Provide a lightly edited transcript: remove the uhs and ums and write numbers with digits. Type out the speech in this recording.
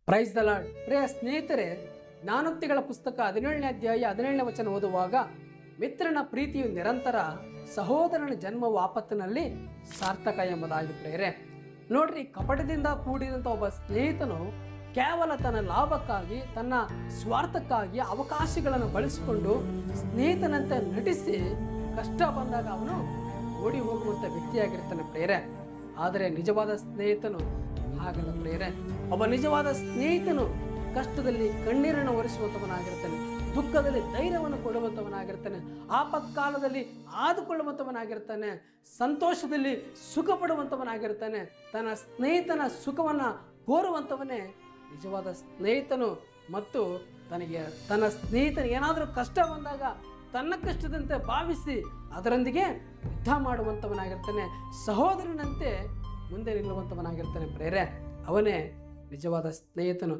Praise the lord. ಪ್ರಿಯ ಸ್ನೇಹಿತರೆ, ಜ್ಞಾನೋಕ್ತಿಗಳ ಪುಸ್ತಕ 17ನೇ ಅಧ್ಯಾಯ 17ನೇ ವಚನ ಓದುವಾಗ, ಮಿತ್ರನ ಪ್ರೀತಿಯು ನಿರಂತರ, ಸಹೋದರನ ಜನ್ಮವು ಆಪತ್ತಿನಲ್ಲಿ ಸಾರ್ಥಕ ಎಂಬುದಾಗಿ ಪ್ರೇರೆ. ನೋಡ್ರಿ, ಕಪಟದಿಂದ ಕೂಡಿದಂಥ ಒಬ್ಬ ಸ್ನೇಹಿತನು ಕೇವಲ ತನ್ನ ಲಾಭಕ್ಕಾಗಿ, ತನ್ನ ಸ್ವಾರ್ಥಕ್ಕಾಗಿ ಅವಕಾಶಗಳನ್ನು ಬಳಸಿಕೊಂಡು ಸ್ನೇಹಿತನಂತೆ ನಟಿಸಿ ಕಷ್ಟ ಬಂದಾಗ ಅವನು ಓಡಿ ಹೋಗುವಂಥ ವ್ಯಕ್ತಿಯಾಗಿರ್ತಾನೆ ಪ್ರೇರೆ. ಆದರೆ ನಿಜವಾದ ಸ್ನೇಹಿತನು ಹಾಗಲ್ಲ ಪ್ರೇರೆ. ಒಬ್ಬ ನಿಜವಾದ ಸ್ನೇಹಿತನು ಕಷ್ಟದಲ್ಲಿ ಕಣ್ಣೀರನ್ನು ಒರೆಸುವಂಥವನಾಗಿರ್ತಾನೆ, ದುಃಖದಲ್ಲಿ ಧೈರ್ಯವನ್ನು ಕೊಡುವಂಥವನಾಗಿರ್ತಾನೆ, ಆಪತ್ಕಾಲದಲ್ಲಿ ಆದುಕೊಳ್ಳುವಂಥವನಾಗಿರ್ತಾನೆ, ಸಂತೋಷದಲ್ಲಿ ಸುಖ ಪಡುವಂಥವನಾಗಿರ್ತಾನೆ. ತನ್ನ ಸ್ನೇಹಿತನ ಸುಖವನ್ನು ಕೋರುವಂಥವನೇ ನಿಜವಾದ ಸ್ನೇಹಿತನು. ಮತ್ತು ತನ್ನ ಸ್ನೇಹಿತನಿಗೆ ಏನಾದರೂ ಕಷ್ಟ ಬಂದಾಗ ತನ್ನ ಕಷ್ಟದಂತೆ ಭಾವಿಸಿ ಅದರೊಂದಿಗೆ ಯುದ್ಧ ಮಾಡುವಂಥವನಾಗಿರ್ತಾನೆ, ಸಹೋದರನಂತೆ ಮುಂದೆ ನಿಲ್ಲುವಂಥವನಾಗಿರ್ತಾನೆ ಪ್ರೇರೆ. ಅವನೇ ನಿಜವಾದ ಸ್ನೇಹಿತನು.